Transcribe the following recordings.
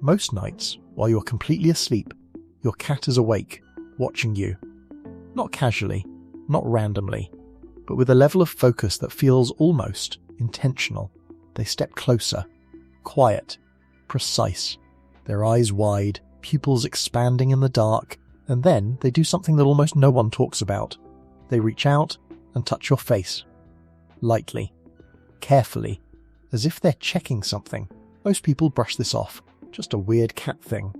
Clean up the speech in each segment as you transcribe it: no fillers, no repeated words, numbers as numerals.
Most nights, while you're completely asleep, your cat is awake, watching you. Not casually, not randomly, but with a level of focus that feels almost intentional. They step closer, quiet, precise, their eyes wide, pupils expanding in the dark, and then they do something that almost no one talks about. They reach out and touch your face. Lightly, carefully, as if they're checking something. Most people brush this off, just a weird cat thing.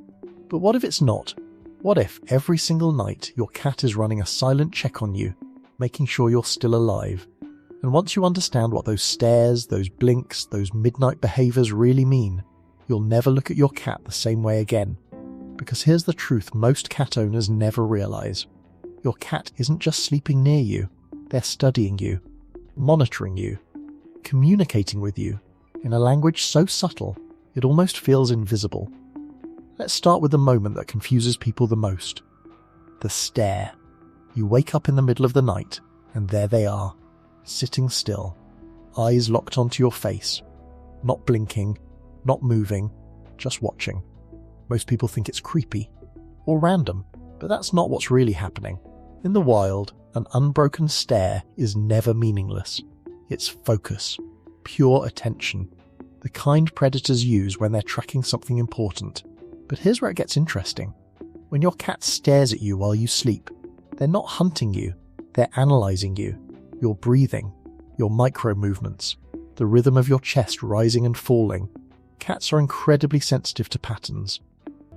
But what if it's not? What if every single night your cat is running a silent check on you, making sure you're still alive? And once you understand what those stares, those blinks, those midnight behaviors really mean, you'll never look at your cat the same way again. Because here's the truth most cat owners never realize. Your cat isn't just sleeping near you, they're studying you, monitoring you, communicating with you in a language so subtle it almost feels invisible. Let's start with the moment that confuses people the most. The stare. You wake up in the middle of the night, and there they are, sitting still, eyes locked onto your face, not blinking, not moving, just watching. Most people think it's creepy or random, but that's not what's really happening. In the wild, an unbroken stare is never meaningless. It's focus, pure attention, the kind predators use when they're tracking something important. But here's where it gets interesting. When your cat stares at you while you sleep, they're not hunting you, they're analysing you, your breathing, your micro movements, the rhythm of your chest rising and falling. Cats are incredibly sensitive to patterns,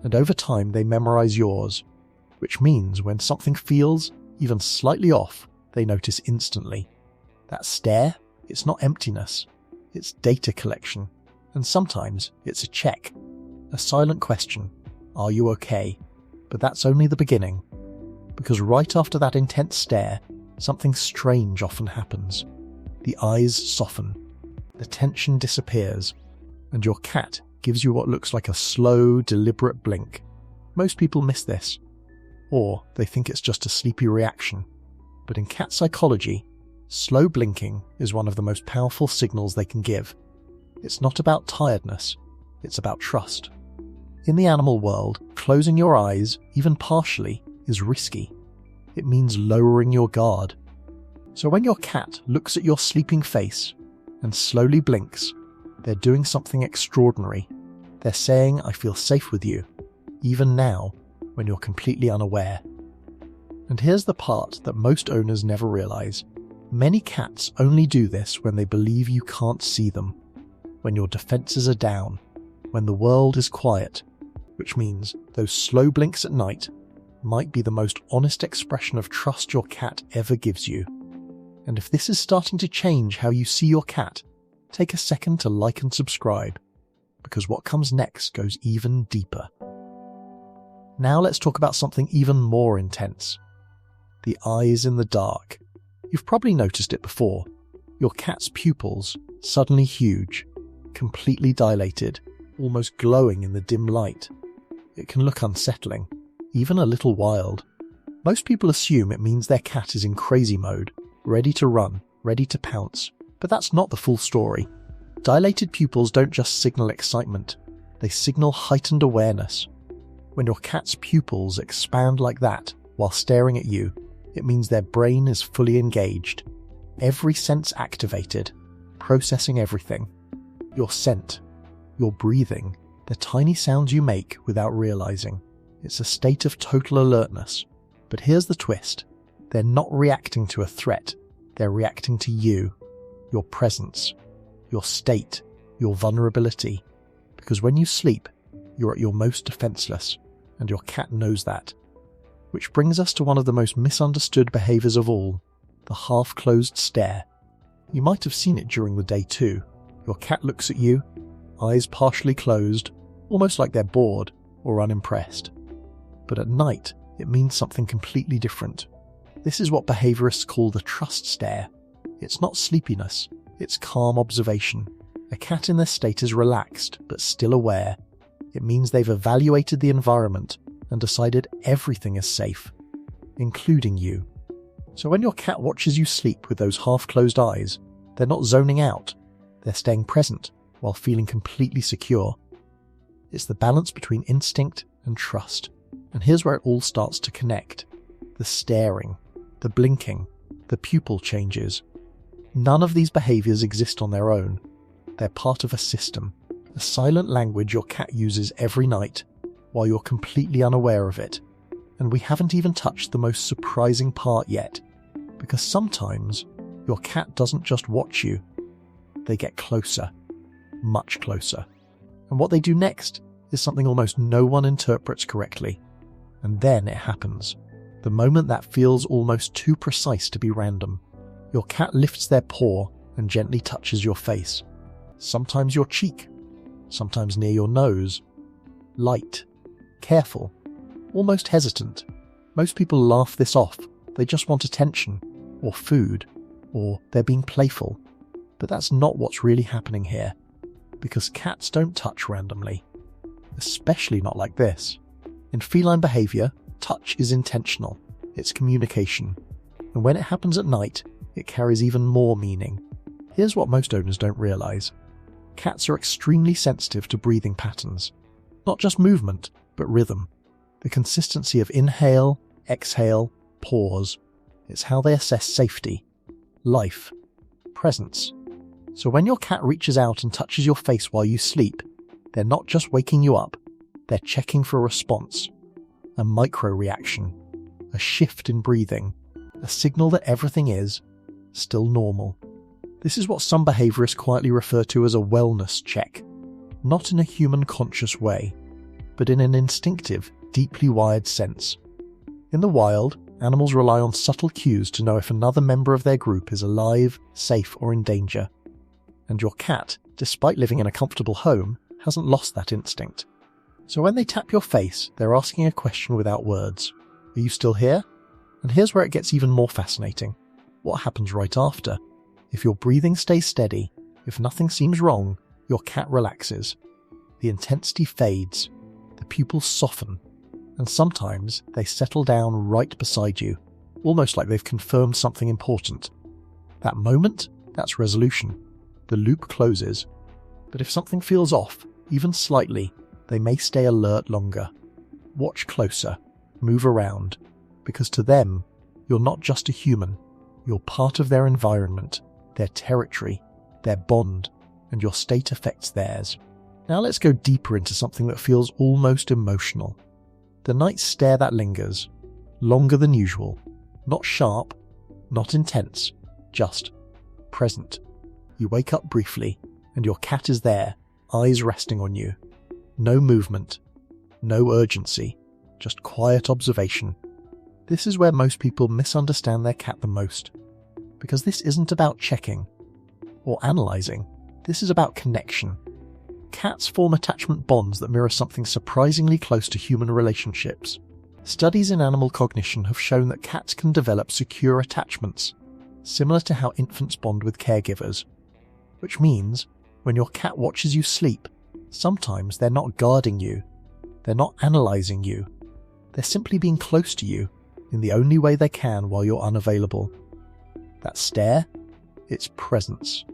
and over time they memorise yours, which means when something feels even slightly off, they notice instantly. That stare, it's not emptiness, it's data collection, and sometimes it's a check, a silent question, are you okay? But that's only the beginning, because right after that intense stare, something strange often happens. The eyes soften, the tension disappears, and your cat gives you what looks like a slow, deliberate blink. Most people miss this, or they think it's just a sleepy reaction. But in cat psychology, slow blinking is one of the most powerful signals they can give. It's not about tiredness, it's about trust. In the animal world, closing your eyes, even partially, is risky. It means lowering your guard. So when your cat looks at your sleeping face and slowly blinks, they're doing something extraordinary. They're saying, I feel safe with you, even now, when you're completely unaware. And here's the part that most owners never realize. Many cats only do this when they believe you can't see them, when your defenses are down, when the world is quiet, which means those slow blinks at night might be the most honest expression of trust your cat ever gives you. And if this is starting to change how you see your cat, take a second to like and subscribe, because what comes next goes even deeper. Now let's talk about something even more intense. The eyes in the dark. You've probably noticed it before. Your cat's pupils, suddenly huge, completely dilated, almost glowing in the dim light. It can look unsettling, even a little wild. Most people assume it means their cat is in crazy mode, ready to run, ready to pounce. But that's not the full story. Dilated pupils don't just signal excitement, they signal heightened awareness. When your cat's pupils expand like that while staring at you, it means their brain is fully engaged. Every sense activated, processing everything. Your scent, your breathing, the tiny sounds you make without realizing. It's a state of total alertness. But here's the twist. They're not reacting to a threat, they're reacting to you, your presence, your state, your vulnerability. Because when you sleep, you're at your most defenseless, and your cat knows that. Which brings us to one of the most misunderstood behaviors of all, the half-closed stare. You might have seen it during the day too. Your cat looks at you, eyes partially closed, almost like they're bored or unimpressed. But at night, it means something completely different. This is what behaviorists call the trust stare. It's not sleepiness, it's calm observation. A cat in this state is relaxed, but still aware. It means they've evaluated the environment and decided everything is safe, including you. So when your cat watches you sleep with those half-closed eyes, they're not zoning out, they're staying present while feeling completely secure. It's the balance between instinct and trust. And here's where it all starts to connect. The staring, the blinking, the pupil changes. None of these behaviours exist on their own. They're part of a system, a silent language your cat uses every night while you're completely unaware of it. And we haven't even touched the most surprising part yet, because sometimes your cat doesn't just watch you, they get closer, much closer. And what they do next is something almost no one interprets correctly. And then it happens. The moment that feels almost too precise to be random. Your cat lifts their paw and gently touches your face. Sometimes your cheek, sometimes near your nose. Light, careful, almost hesitant. Most people laugh this off. They just want attention, or food, or they're being playful. But that's not what's really happening here, because cats don't touch randomly, especially not like this. In feline behaviour, touch is intentional, it's communication, and when it happens at night, it carries even more meaning. Here's what most owners don't realise. Cats are extremely sensitive to breathing patterns, not just movement, but rhythm. The consistency of inhale, exhale, pause. It's how they assess safety, life, presence. So when your cat reaches out and touches your face while you sleep, they're not just waking you up, they're checking for a response, a micro-reaction, a shift in breathing, a signal that everything is still normal. This is what some behaviourists quietly refer to as a wellness check, not in a human conscious way, but in an instinctive, deeply wired sense. In the wild, animals rely on subtle cues to know if another member of their group is alive, safe, or in danger. And your cat, despite living in a comfortable home, hasn't lost that instinct. So when they tap your face, they're asking a question without words. Are you still here? And here's where it gets even more fascinating. What happens right after? If your breathing stays steady, if nothing seems wrong, your cat relaxes. The intensity fades, the pupils soften, and sometimes they settle down right beside you, almost like they've confirmed something important. That moment, that's resolution. The loop closes. But if something feels off, even slightly, they may stay alert longer. Watch closer, move around, because to them, you're not just a human, you're part of their environment, their territory, their bond, and your state affects theirs. Now let's go deeper into something that feels almost emotional. The night stare that lingers, longer than usual, not sharp, not intense, just present. You wake up briefly, and your cat is there, eyes resting on you. No movement, no urgency, just quiet observation. This is where most people misunderstand their cat the most, because this isn't about checking or analysing, this is about connection. Cats form attachment bonds that mirror something surprisingly close to human relationships. Studies in animal cognition have shown that cats can develop secure attachments, similar to how infants bond with caregivers. Which means, when your cat watches you sleep, sometimes they're not guarding you, they're not analysing you, they're simply being close to you in the only way they can while you're unavailable. That stare? It's presence.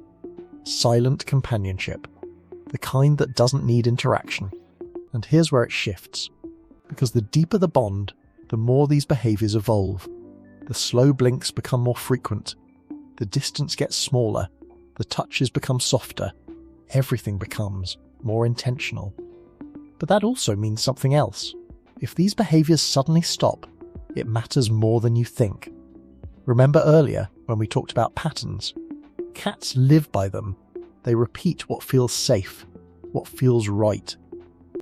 Silent companionship. The kind that doesn't need interaction. And here's where it shifts. Because the deeper the bond, the more these behaviours evolve. The slow blinks become more frequent. The distance gets smaller. The touches become softer. Everything becomes more intentional. But that also means something else. If these behaviours suddenly stop, it matters more than you think. Remember earlier when we talked about patterns? Cats live by them. They repeat what feels safe, what feels right.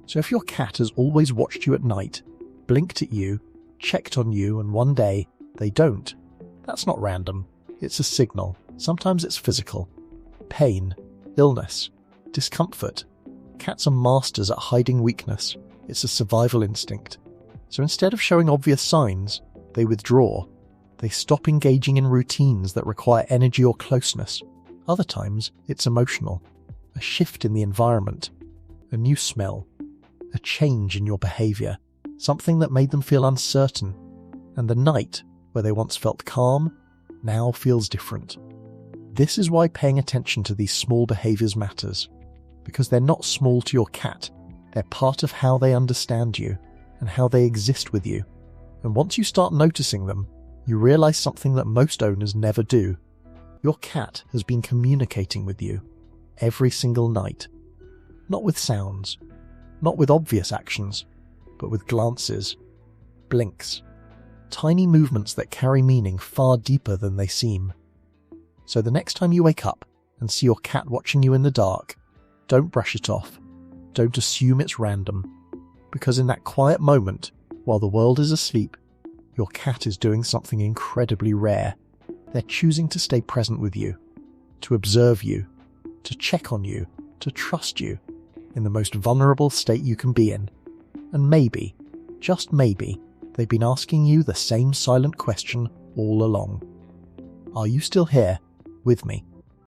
So if your cat has always watched you at night, blinked at you, checked on you, and one day they don't, that's not random. It's a signal. Sometimes it's physical. Pain, illness, discomfort. Cats are masters at hiding weakness. It's a survival instinct. So instead of showing obvious signs, they withdraw. They stop engaging in routines that require energy or closeness. Other times, it's emotional. A shift in the environment. A new smell. A change in your behaviour. Something that made them feel uncertain. And the night, where they once felt calm, now feels different. This is why paying attention to these small behaviours matters. Because they're not small to your cat. They're part of how they understand you and how they exist with you. And once you start noticing them, you realize something that most owners never do. Your cat has been communicating with you every single night. Not with sounds, not with obvious actions, but with glances, blinks, tiny movements that carry meaning far deeper than they seem. So the next time you wake up and see your cat watching you in the dark, don't brush it off. Don't assume it's random. Because in that quiet moment, while the world is asleep, your cat is doing something incredibly rare. They're choosing to stay present with you, to observe you, to check on you, to trust you, in the most vulnerable state you can be in. And maybe, just maybe, they've been asking you the same silent question all along. Are you still here, with me?